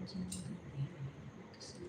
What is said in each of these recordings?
जिंदगी किसी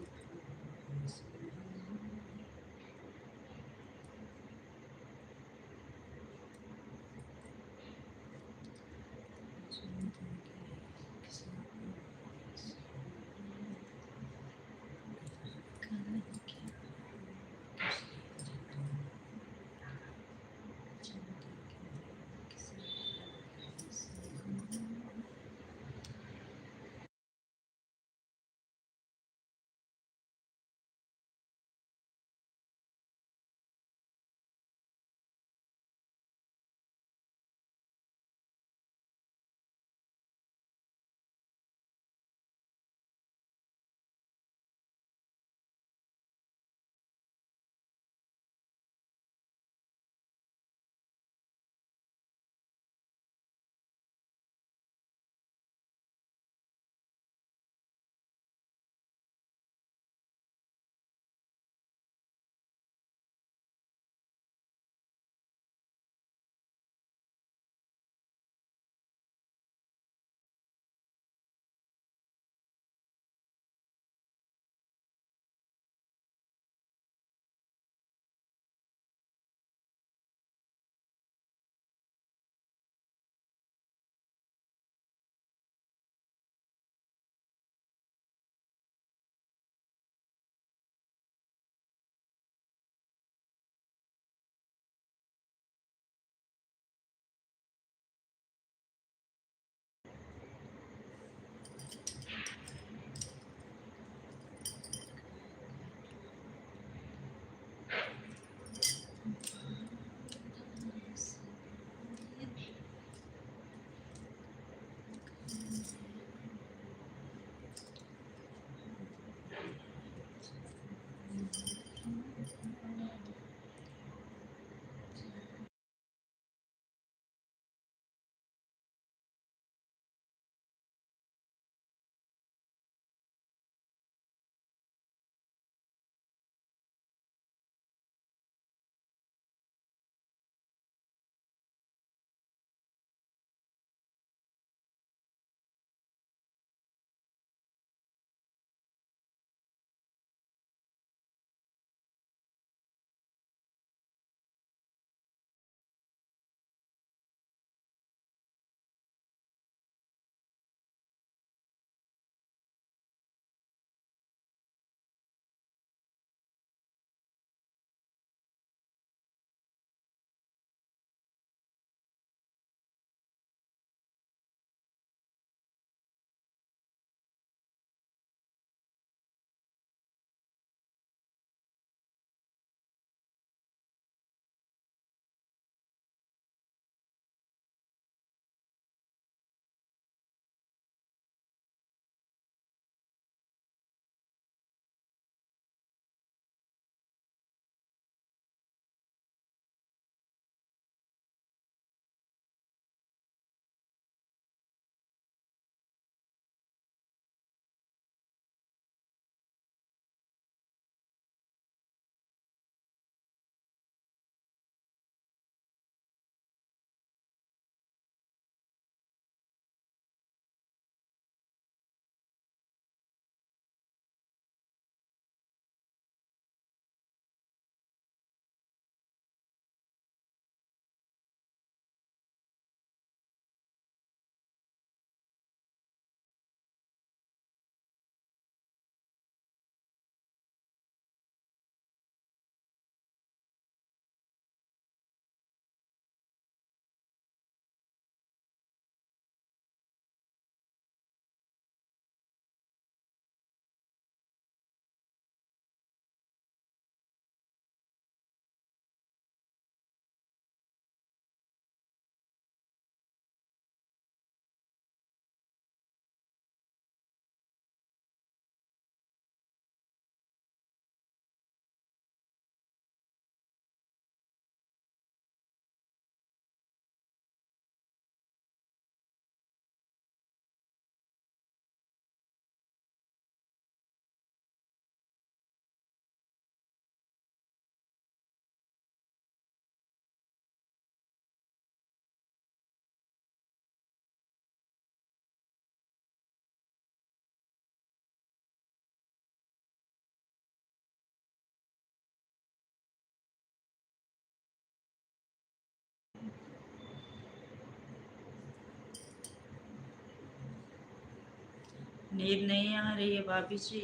नींद नहीं आ रही है भाभी जी।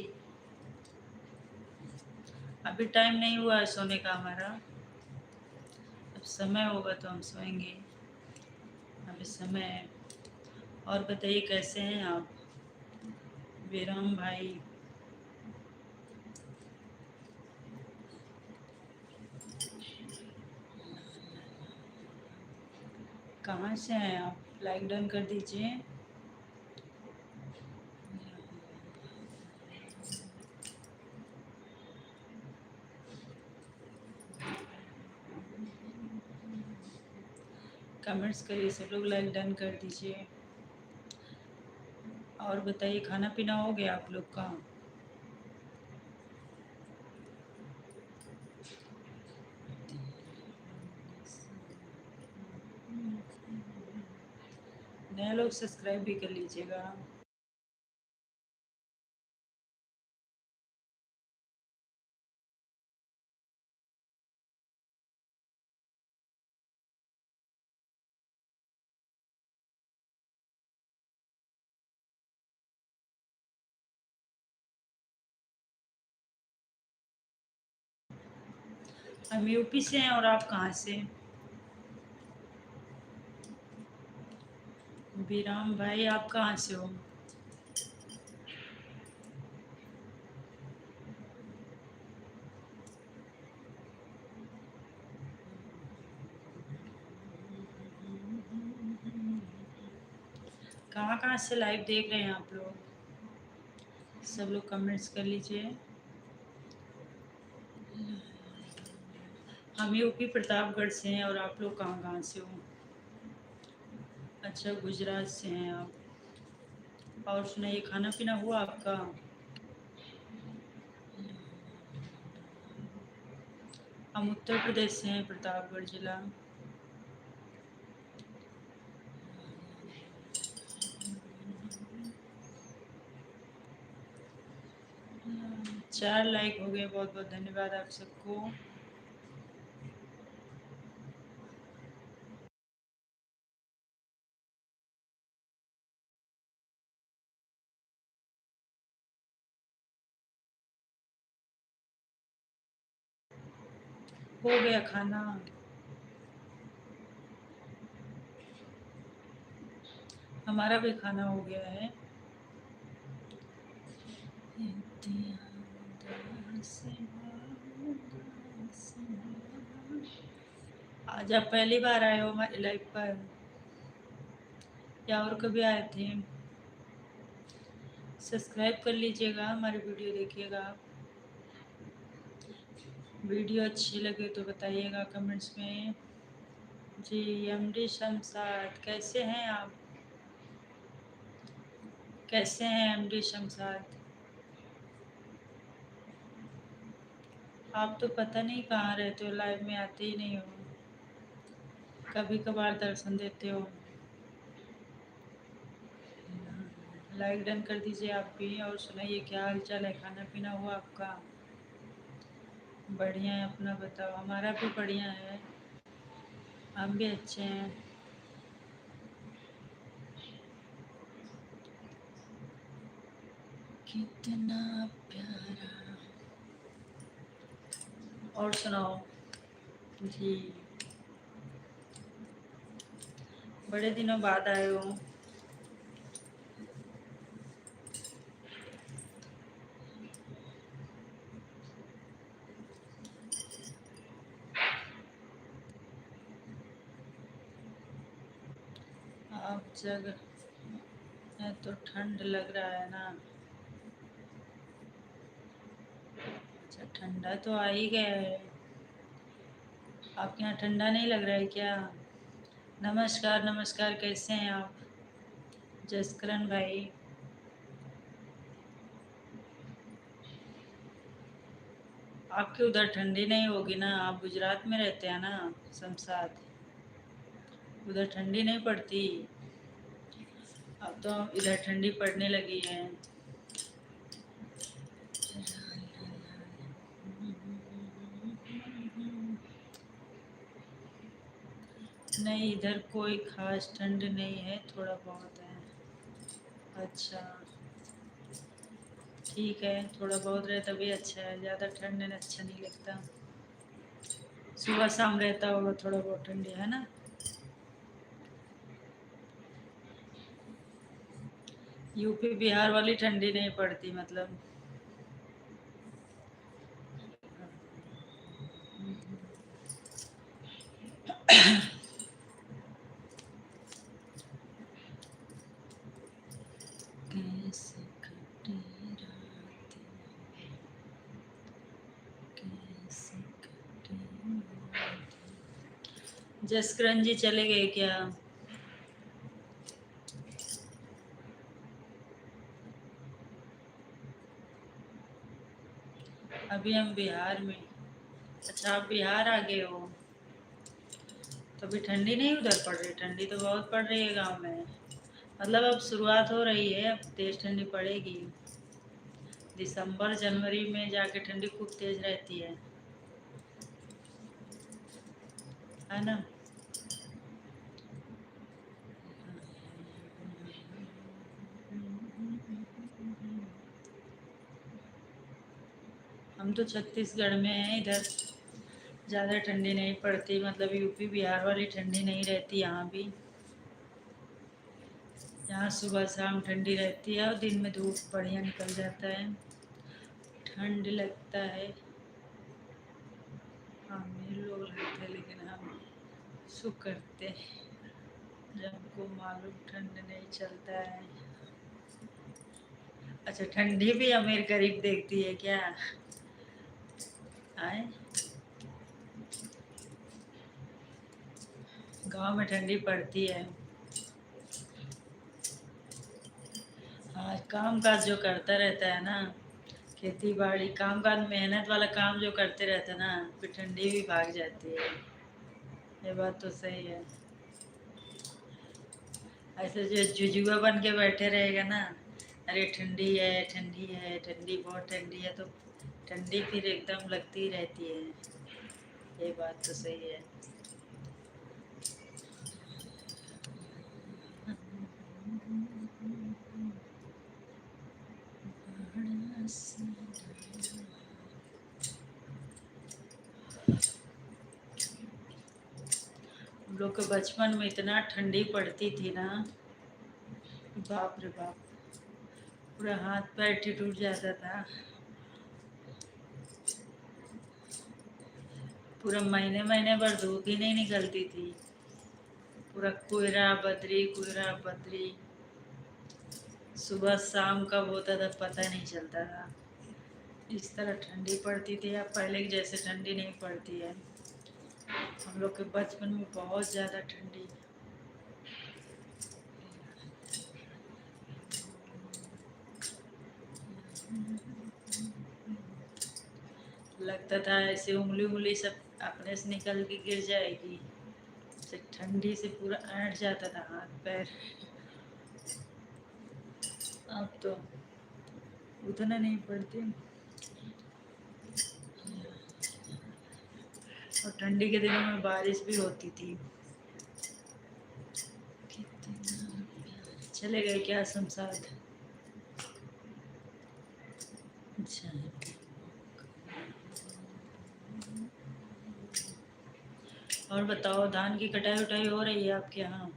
अभी टाइम नहीं हुआ है सोने का हमारा। अब समय होगा तो हम सोएंगे। अभी समय है। और बताइए कैसे हैं आप वीराम भाई। कहाँ से हैं आप? लाइक डन कर दीजिए। कमेंट्स करिए सब लोग, लाइक डन कर दीजिए। और बताइए खाना पीना हो गया आप लोग का? नए लोग सब्सक्राइब भी कर लीजिएगा। हम यूपी से हैं और आप कहाँ से? बीराम भाई आप कहाँ से हो? कहाँ कहाँ से लाइव देख रहे हैं आप लोग? सब लोग कमेंट्स कर लीजिए। हम यूपी प्रतापगढ़ से हैं और आप लोग कहाँ कहाँ से हो? अच्छा गुजरात से हैं आप। और सुनाइए खाना पीना हुआ आपका? हम उत्तर प्रदेश से हैं, प्रतापगढ़ जिला। 4 लाइक हो गए, बहुत बहुत धन्यवाद आप सबको। हो गया खाना? हमारा भी खाना हो गया है। आज आप पहली बार आए हो हमारी लाइफ पर या और कभी आए थे? सब्सक्राइब कर लीजिएगा, हमारी वीडियो देखिएगा आप। वीडियो अच्छी लगे तो बताइएगा कमेंट्स में। जी एमडी शमशाद कैसे हैं आप? कैसे हैं एमडी शमशाद? आप तो पता नहीं कहाँ रहते हो, लाइव में आते ही नहीं हो। कभी कभार दर्शन देते हो। लाइक डन कर दीजिए आप भी। और सुनाइए क्या हाल चाल है, खाना पीना हुआ आपका? बढ़िया है, अपना बताओ। हमारा भी बढ़िया है, हम भी अच्छे हैं। कितना प्यारा। और सुनाओ। जी बड़े दिनों बाद आए हो। आप जगह है तो ठंड लग रहा है ना? अच्छा ठंडा तो आ ही गया है। आपके यहाँ ठंडा नहीं लग रहा है क्या? नमस्कार नमस्कार, कैसे हैं आप जसकरण भाई? आपके उधर ठंडी नहीं होगी ना, आप गुजरात में रहते हैं ना शमशाद। उधर ठंडी नहीं पड़ती? अब तो इधर ठंडी पड़ने लगी है। नहीं इधर कोई खास ठंड नहीं है, थोड़ा बहुत है। अच्छा ठीक है, थोड़ा बहुत रहे तभी अच्छा है, ज़्यादा ठंड में अच्छा नहीं लगता। सुबह शाम रहता होगा थोड़ा बहुत ठंडी, है ना। यूपी बिहार वाली ठंडी नहीं पड़ती मतलब। कैसे कटी रात, कैसे कटी रात। जसकरण जी चले गए क्या? अभी हम बिहार में। अच्छा, आप बिहार आ गए हो। तो अभी ठंडी नहीं उधर पड़ रही? ठंडी तो बहुत पड़ रही है गांव में। मतलब अब शुरुआत हो रही है, अब तेज ठंडी पड़ेगी। दिसंबर जनवरी में जाके ठंडी खूब तेज रहती है ना। हम तो छत्तीसगढ़ में हैं, इधर ज़्यादा ठंडी नहीं पड़ती, मतलब यूपी बिहार वाली ठंडी नहीं रहती यहाँ भी। यहाँ सुबह शाम ठंडी रहती है और दिन में धूप बढ़िया निकल जाता है, ठंड लगता है। अमीर लोग रहते हैं लेकिन हम सुख करते हैं, जब हमको मालूम ठंड नहीं चलता है। अच्छा, ठंडी भी अमीर गरीब देखती है क्या? आए, गांव में ठंडी पड़ती है। हाँ, काम काज जो करता रहता है ना, खेती बाड़ी काम काज मेहनत वाला काम जो करते रहते हैं ना, फिर ठंडी भी भाग जाती है। ये बात तो सही है। ऐसे जो जुजुआ बन के बैठे रहेगा ना, अरे ठंडी है ठंडी है ठंडी, बहुत ठंडी है, तो ठंडी फिर एकदम लगती ही रहती है। ये बात तो सही है। हम लोग के बचपन में इतना ठंडी पड़ती थी ना, बाप रे बाप, पूरा हाथ पैर टूट जाता था। पूरा महीने महीने भर धूप ही नहीं निकलती थी, पूरा कोहरा बदरी, सुबह शाम कब होता था पता नहीं चलता था। इस तरह ठंडी पड़ती थी, अब पहले की जैसे ठंडी नहीं पड़ती है। हम लोग के बचपन में बहुत ज़्यादा ठंडी। लगता था ऐसे उंगली उंगली सब अपने से निकल के गिर जाएगी, से ठंडी से पूरा ऐंठ जाता था हाथ पैर। अब तो उतना नहीं पड़ती। और ठंडी के दिनों में बारिश भी होती थी। चले गए क्या शमशाद? अच्छा, और बताओ, धान की कटाई उटाई हो रही है आपके यहाँ?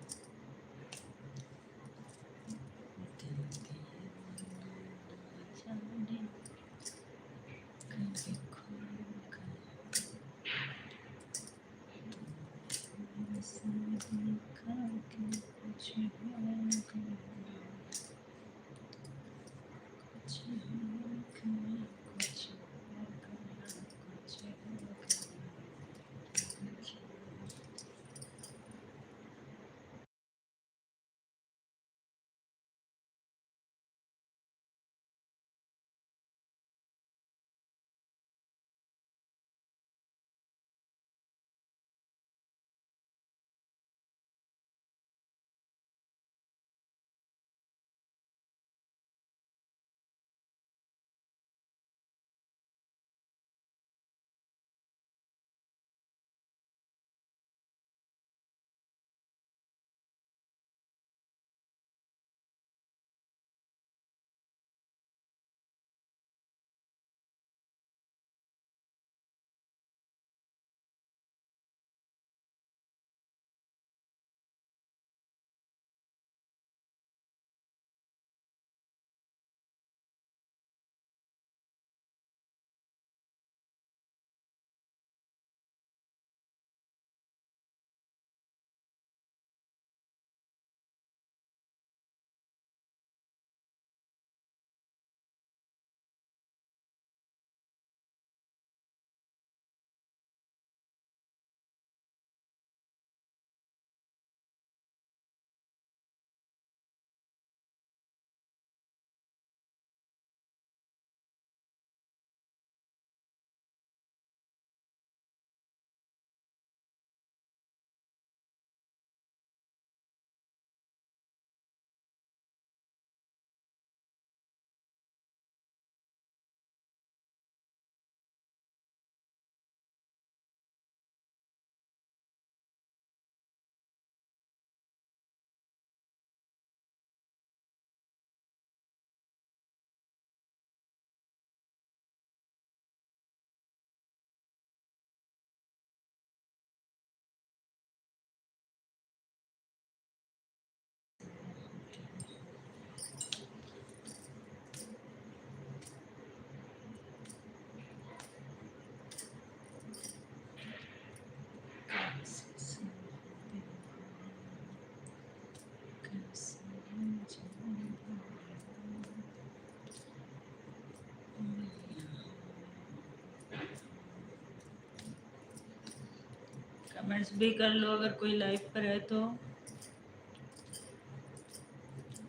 कमेंट्स भी कर लो अगर कोई लाइव पर है तो।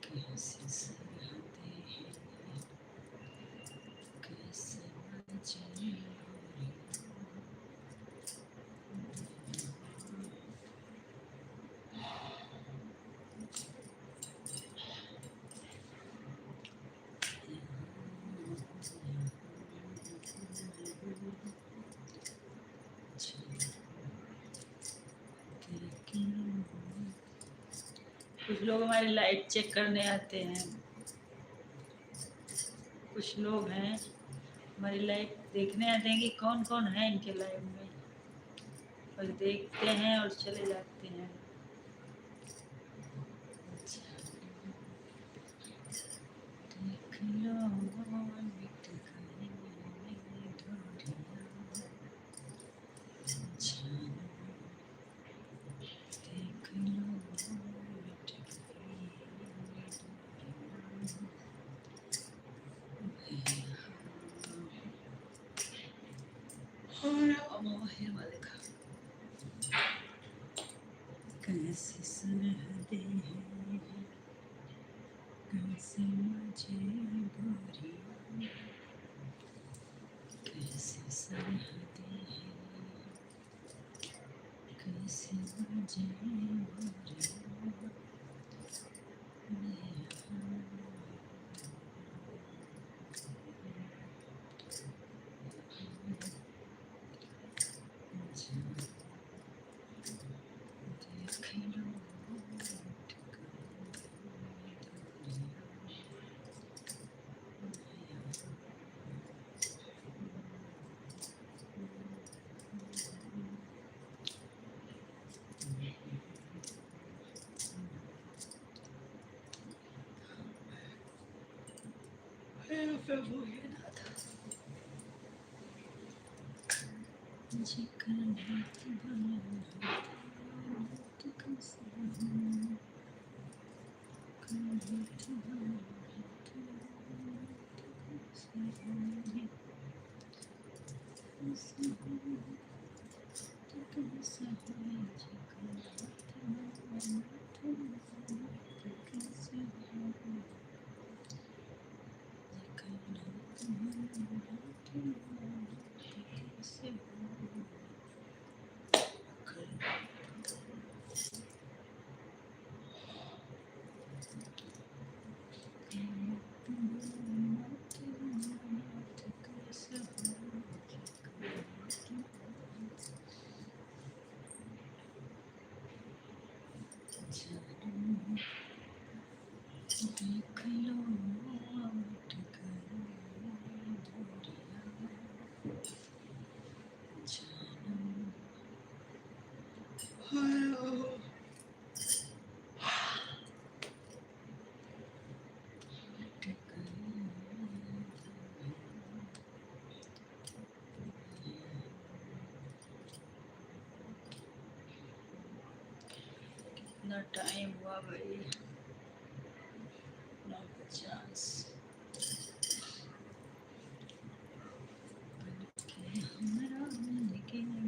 कैसी सरहदें हैं, कैसे मजे कुछ लोग हमारी लाइव चेक करने आते हैं, कुछ लोग हैं हमारी लाइव देखने आते हैं कि कौन कौन है इनके लाइव में, बस देखते हैं और चले जाते हैं। देख लो मिट गई डोरियां, जानो देख लो मिट गई डोरियां वाले का। कैसी सरहदें हैं, कैसे मुझे गोरियां, कैसी सरहदें हैं, कैसे मुझे गोरियां, मैं देख लो मिट गई प्रभु हे नाथ मुझे करना बना कैसे हूँ, करना बना कैसे हूँ, कैसे हूँ, कैसे हूँ, देख लो मिट गई डोरियां, जानो मिट गई। कितना टाइम हुआ भाई, 9:50। हमरा जिंदगी में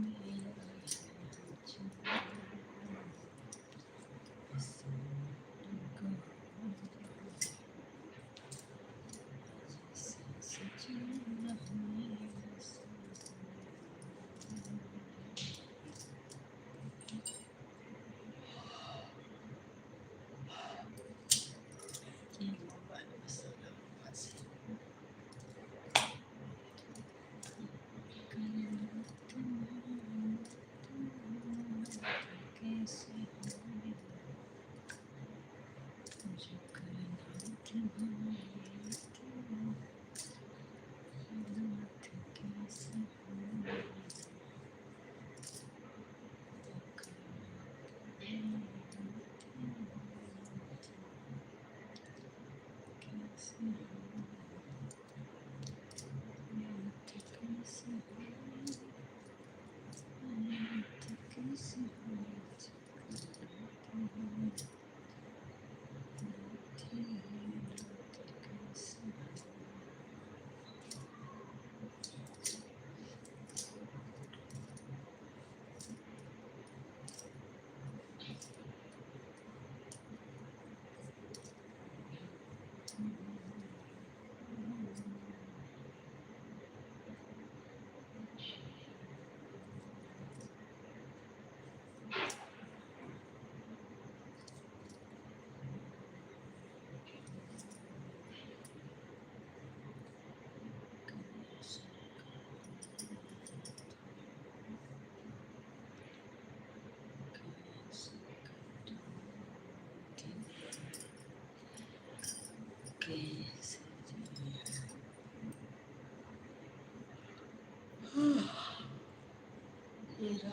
तेरा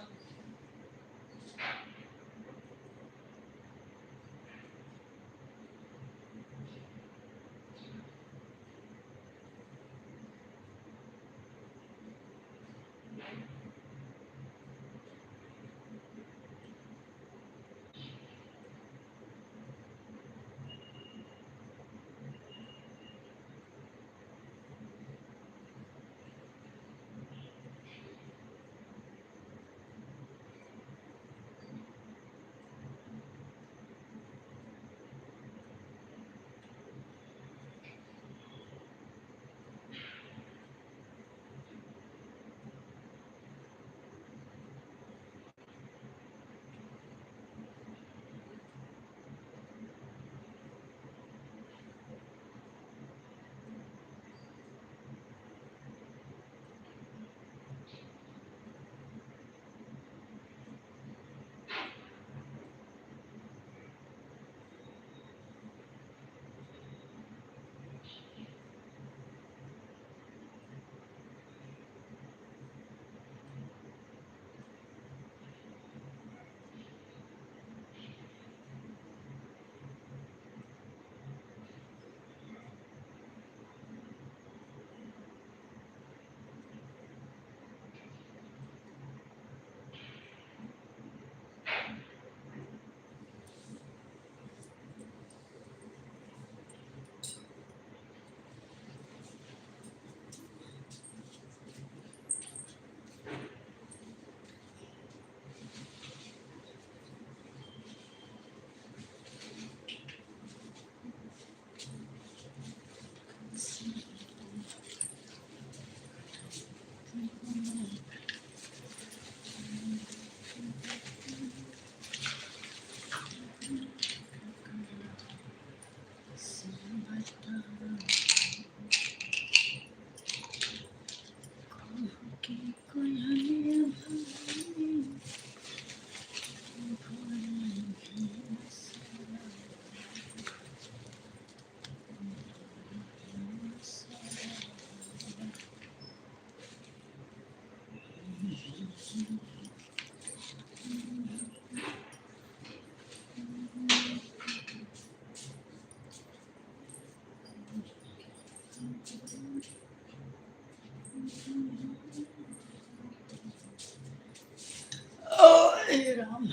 ओ हे राम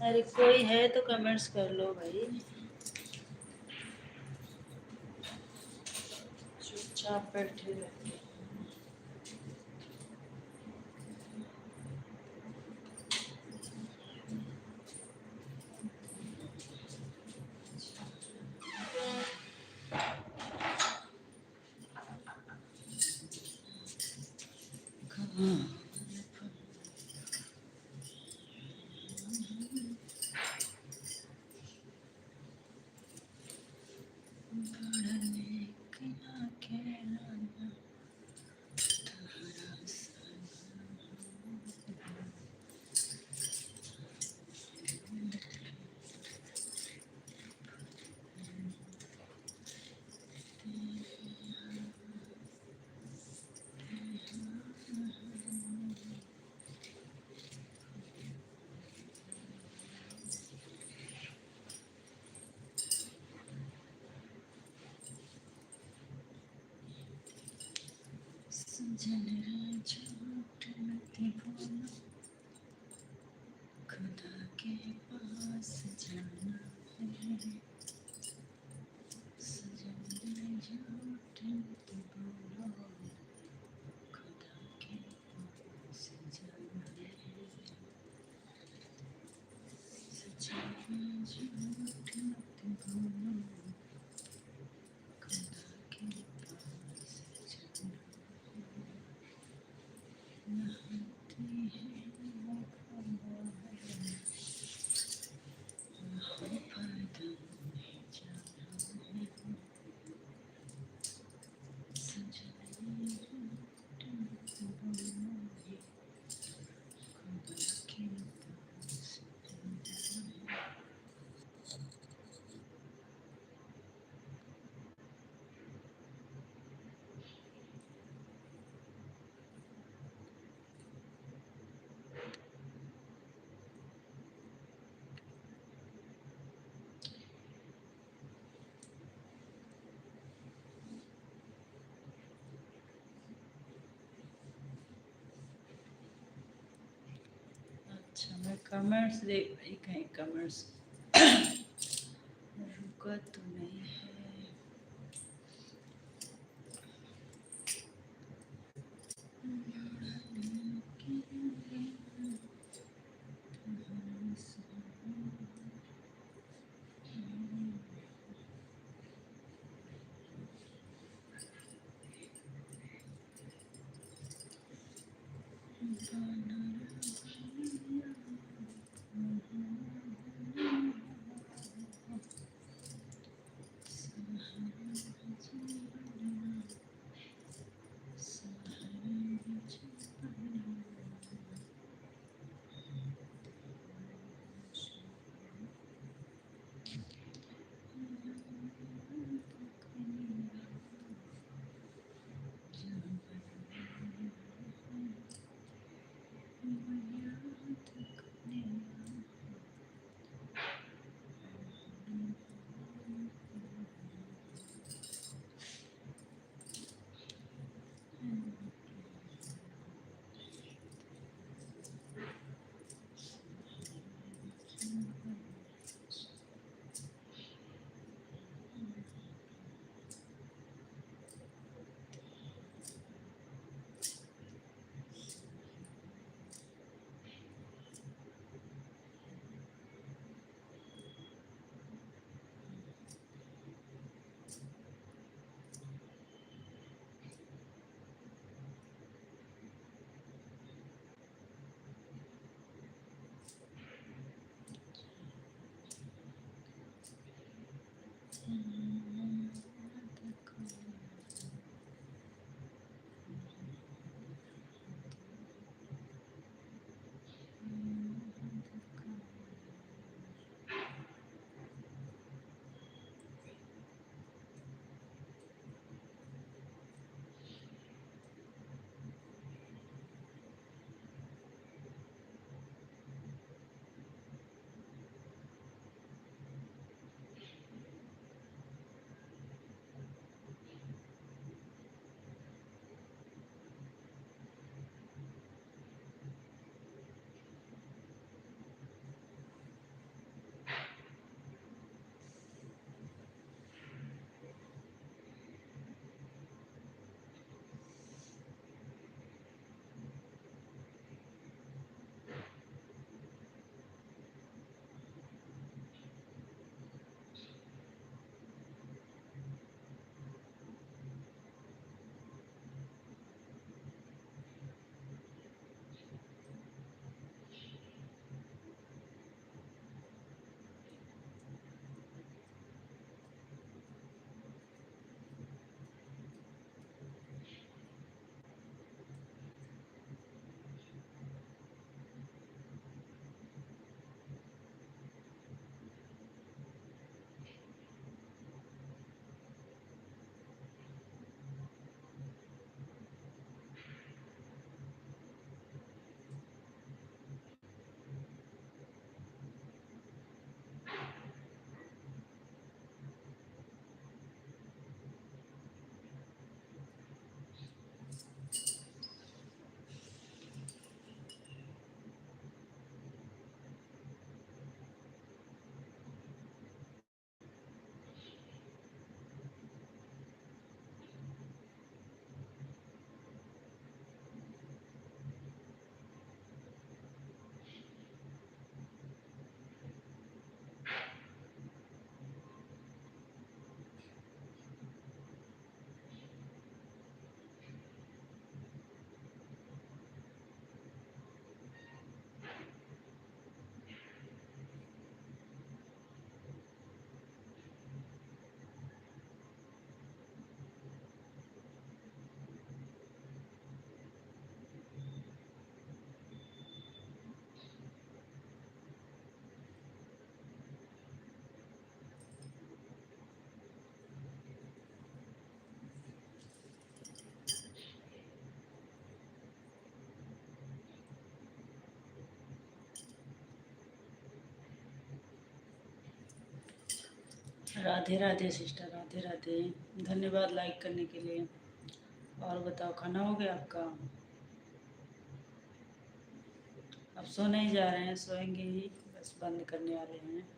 अरे कोई है तो कमेंट्स कर लो भाई चुपचाप बैठे रहते सजन झूठ मत बोलो, खुदा के पास जाना है। सजन झूठ मत बोलो, खुदा के पास जाना है। सजन झूठ मत बोलो, खुदा के पास जाना नहाते हैं वो खबर है, वहाँ पैदल नहीं जाना है। सजन झूठ मत बोलो, खुदा के पास जाना है। अच्छा मैं कमेंट्स देख रही, कहीं कमेंट्स रुका तो नहीं है। राधे राधे सिस्टर, राधे राधे। धन्यवाद लाइक करने के लिए। और बताओ, खाना हो गया आपका? अब सोने ही जा रहे हैं, सोएंगे ही, बस बंद करने वाले हैं।